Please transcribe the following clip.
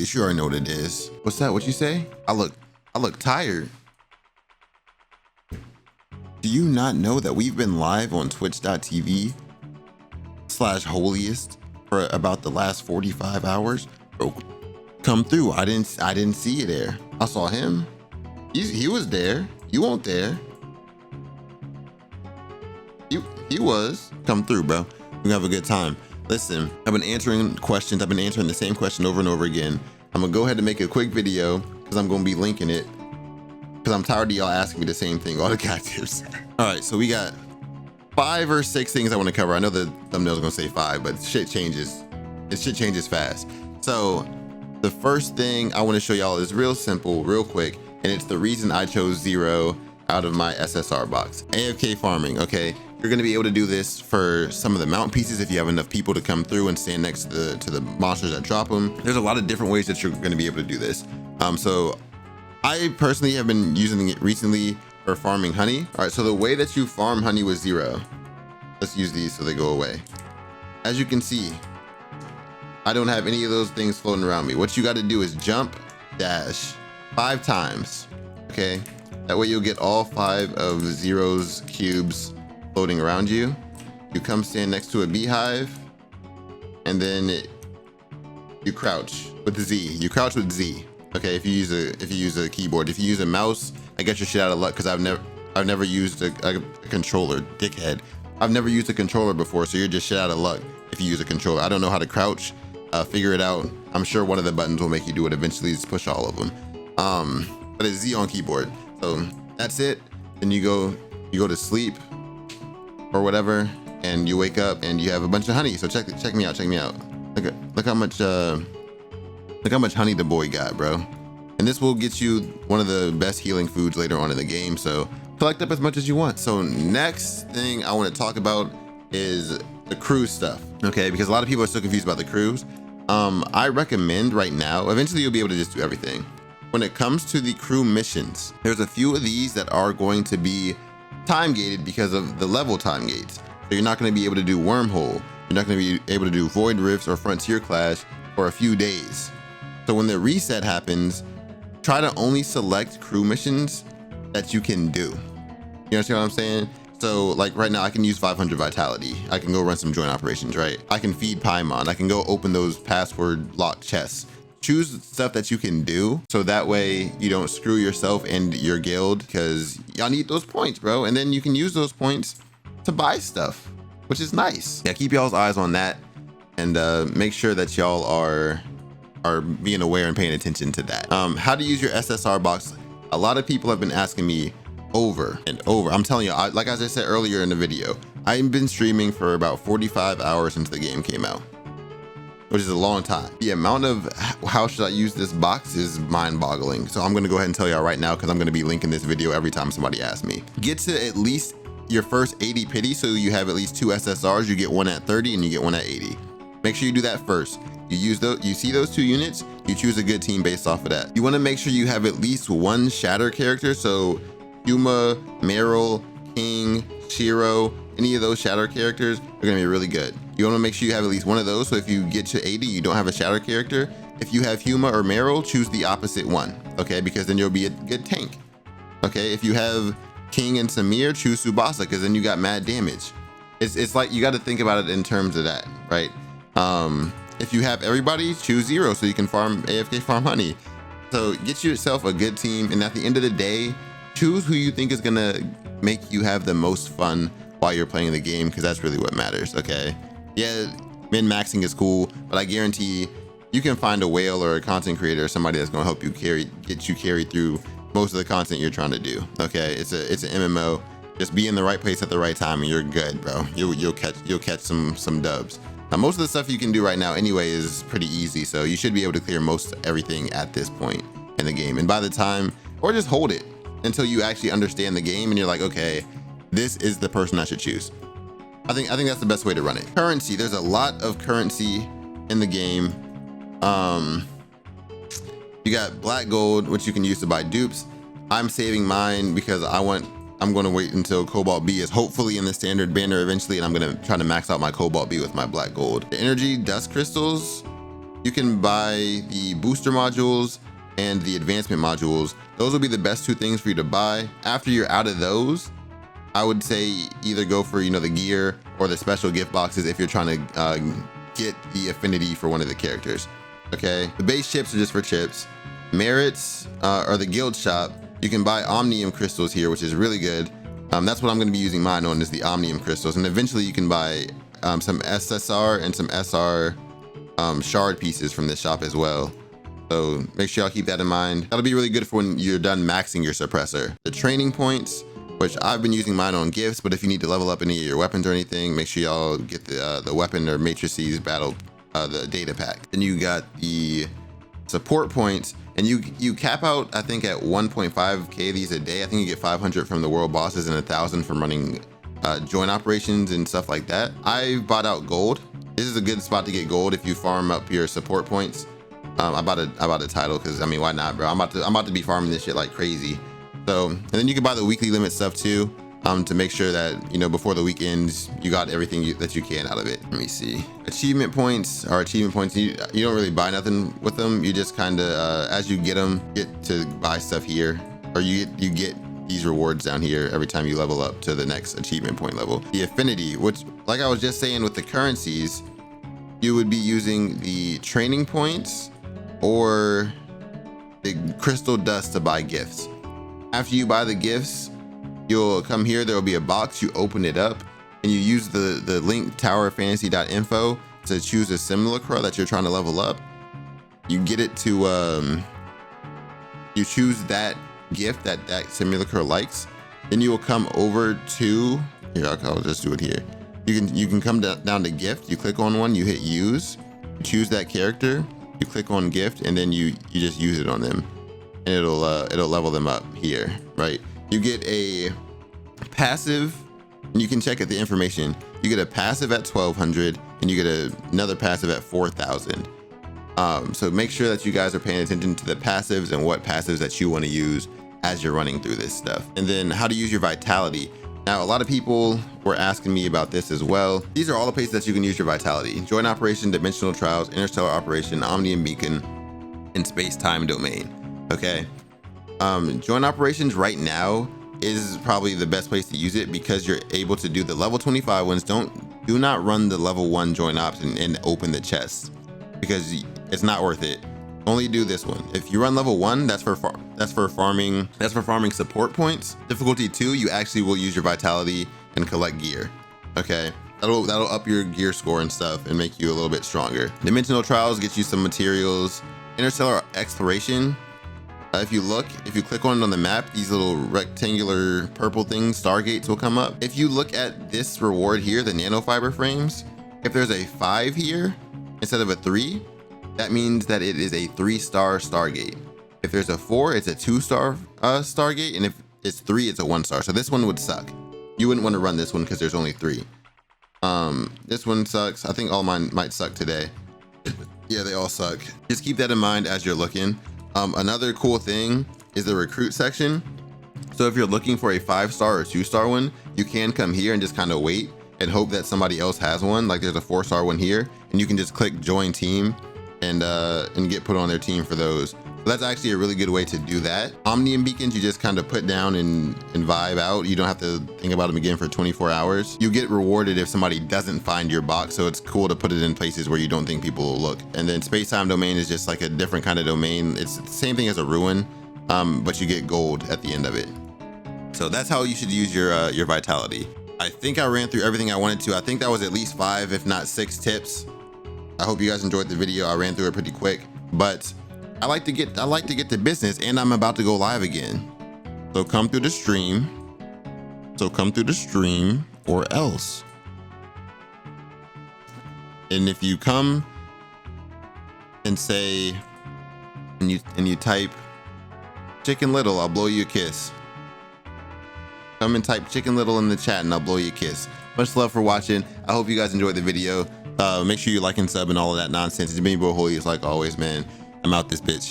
Holiest, you already know what it is. What's that? What you say? I look tired. Do you not know that we've been live on twitch.tv/Holiest for about the last 45 hours? Bro, come through. I didn't see you there. I saw him. He was there. You weren't there. He was. Come through, bro. We're gonna have a good time. Listen, I've been answering questions. I've been answering the same question over and over again. I'm gonna go ahead and make a quick video because I'm gonna be linking it because I'm tired of y'all asking me the same thing all the cat tips. All right, so we got 5 or 6 things I want to cover. I know the thumbnail's gonna say 5, but shit changes. Shit changes fast. So the first thing I want to show y'all is real simple, real quick, and it's the reason I chose 0 out of my SSR box. AFK farming, okay? You're gonna be able to do this for some of the mount pieces if you have enough people to come through and stand next to the monsters that drop them. There's a lot of different ways that you're gonna be able to do this. So I personally have been using it recently for farming honey. All right, so the way that you farm honey with 0, let's use these so they go away. As you can see, I don't have any of those things floating around me. What you gotta do is jump, dash 5 times, okay? That way you'll get all 5 of 0's cubes floating around you. You come stand next to a beehive, and then you crouch with Z. You crouch with Z. Okay, if you use a keyboard. If you use a mouse, I get your shit out of luck because I've never used a controller, dickhead. I've never used a controller before, so you're just shit out of luck if you use a controller. I don't know how to crouch. Figure it out. I'm sure one of the buttons will make you do it eventually. Just push all of them. But it's Z on keyboard. So that's it. Then you go to sleep or whatever, and you wake up and you have a bunch of honey. So check me out. Look how much honey the boy got, bro. And this will get you one of the best healing foods later on in the game. So collect up as much as you want. So next thing I want to talk about is the cruise stuff, okay? Because a lot of people are so confused about the cruise. I recommend right now, eventually you'll be able to just do everything. When it comes to the crew missions, there's a few of these that are going to be time gated because of the level time gates. So you're not going to be able to do wormhole. You're not going to be able to do void rifts or frontier clash for a few days. So when the reset happens, try to only select crew missions that you can do. You understand what I'm saying? So like right now I can use 500 vitality. I can go run some joint operations, right? I can feed Paimon. I can go open those password locked chests. Choose stuff that you can do so that way you don't screw yourself and your guild, because y'all need those points, bro. And then you can use those points to buy stuff, which is nice. Yeah, keep y'all's eyes on that, and make sure that y'all are being aware and paying attention to that. How to use your SSR box. A lot of people have been asking me over and over. I'm telling you, like as I said earlier in the video, I've been streaming for about 45 hours since the game came out, which is a long time. The amount of how should I use this box is mind-boggling. So I'm gonna go ahead and tell y'all right now because I'm gonna be linking this video every time somebody asks me. Get to at least your first 80 pity, so you have at least 2 SSRs. You get one at 30 and you get one at 80. Make sure you do that first. You use those, you see those 2 units, you choose a good team based off of that. You wanna make sure you have at least 1 shatter character. So Huma, Meryl, King, Shiro, any of those shadow characters are gonna be really good. You wanna make sure you have at least 1 of those, so if you get to 80, you don't have a shadow character. If you have Huma or Meryl, choose the opposite one, okay? Because then you'll be a good tank, okay? If you have King and Samir, choose Tsubasa, because then you got mad damage. It's like, you gotta think about it in terms of that, right? If you have everybody, choose 0, so you can farm AFK farm honey. So get yourself a good team, and at the end of the day, choose who you think is gonna make you have the most fun while you're playing the game, because that's really what matters, okay? Yeah, min-maxing is cool, but I guarantee you can find a whale or a content creator or somebody that's gonna help you get you carried through most of the content you're trying to do, okay? It's an MMO. Just be in the right place at the right time and you're good, bro. You'll catch some dubs. Now, most of the stuff you can do right now anyway is pretty easy, so you should be able to clear most everything at this point in the game. And by the time, or just hold it until you actually understand the game and you're like, okay, this is the person I should choose. I think that's the best way to run it. Currency, there's a lot of currency in the game. You got black gold, which you can use to buy dupes. I'm saving mine because I'm going to wait until Cobalt B is hopefully in the standard banner eventually, and I'm going to try to max out my Cobalt B with my black gold. The energy dust crystals, you can buy the booster modules and the advancement modules. Those will be the best two things for you to buy. After you're out of those, I would say either go for, the gear or the special gift boxes if you're trying to get the affinity for one of the characters. Okay, the base chips are just for chips. Merits or the guild shop, you can buy omnium crystals here, which is really good. That's what I'm going to be using mine on, is the omnium crystals, and eventually you can buy some SSR and some SR shard pieces from this shop as well. So make sure y'all keep that in mind. That'll be really good for when you're done maxing your suppressor. The training points, which I've been using mine on gifts, but if you need to level up any of your weapons or anything, make sure y'all get the weapon or matrices battle, the data pack. Then you got the support points, and you cap out, I think, at 1.5k these a day. I think you get 500 from the world bosses and 1,000 from running joint operations and stuff like that. I've bought out gold. This is a good spot to get gold if you farm up your support points. I bought a title because, I mean, why not, bro? I'm about to be farming this shit like crazy. So, and then you can buy the weekly limit stuff too, to make sure that, before the weekends, you got everything that you can out of it. Let me see. Achievement points are achievement points. You don't really buy nothing with them. You just kind of, as you get them, get to buy stuff here, or you get these rewards down here every time you level up to the next achievement point level. The affinity, which, like I was just saying with the currencies, you would be using the training points or the crystal dust to buy gifts. After you buy the gifts, you'll come here, there will be a box, you open it up, and you use the link towerfantasy.info to choose a simulacra that you're trying to level up. You get it to, you choose that gift that simulacra likes, then you will come over to, here, I'll just do it here. You can come down to gift, you click on one, you hit use, you choose that character, you click on gift, and then you just use it on them, and it'll level them up here, right? You get a passive, and you can check at the information. You get a passive at 1200, and you get another passive at 4000. So make sure that you guys are paying attention to the passives and what passives that you want to use as you're running through this stuff. And then how to use your vitality. Now, a lot of people were asking me about this as well. These are all the places that you can use your vitality: joint operation, dimensional trials, interstellar operation, omnium beacon, and space-time domain. Okay. Joint operations right now is probably the best place to use it because you're able to do the level 25 ones. Do not run the level 1 joint ops and open the chest, because it's not worth it. Only do this one. If you run level 1, that's for farming support points. Difficulty 2, you actually will use your vitality and collect gear. Okay, that'll up your gear score and stuff and make you a little bit stronger. Dimensional trials get you some materials. Interstellar exploration, if you click on it on the map, these little rectangular purple things, stargates, will come up. If you look at this reward here, the nanofiber frames, if there's a 5 here instead of a 3, that means that it is a 3-star stargate. If there's a 4, it's a 2-star stargate, and if it's 3, it's a 1-star. So this one would suck. You wouldn't want to run this one because there's only 3. This one sucks. I think all mine might suck today. Yeah, they all suck. Just keep that in mind as you're looking. Another cool thing is the recruit section. So if you're looking for a 5-star or 2-star one, you can come here and just kind of wait and hope that somebody else has one. Like there's a 4-star one here, and you can just click join team and get put on their team for those. So that's actually a really good way to do that. Omnium beacons, you just kind of put down and vibe out. You don't have to think about them again for 24 hours. You get rewarded if somebody doesn't find your box, so it's cool to put it in places where you don't think people will look. And then space-time domain is just like a different kind of domain. It's the same thing as a ruin, but you get gold at the end of it. So that's how you should use your vitality. I think I ran through everything I wanted to. I think that was at least 5, if not 6 tips. I hope you guys enjoyed the video. I ran through it pretty quick, but I like to get to business, and I'm about to go live again. So come through the stream. Or else. And if you come and say, and you type Chicken Little, I'll blow you a kiss. Come and type Chicken Little in the chat and I'll blow you a kiss. Much love for watching. I hope you guys enjoyed the video. Make sure you like and sub and all of that nonsense. It's been your boy Holiest, like always, man. I'm out this bitch.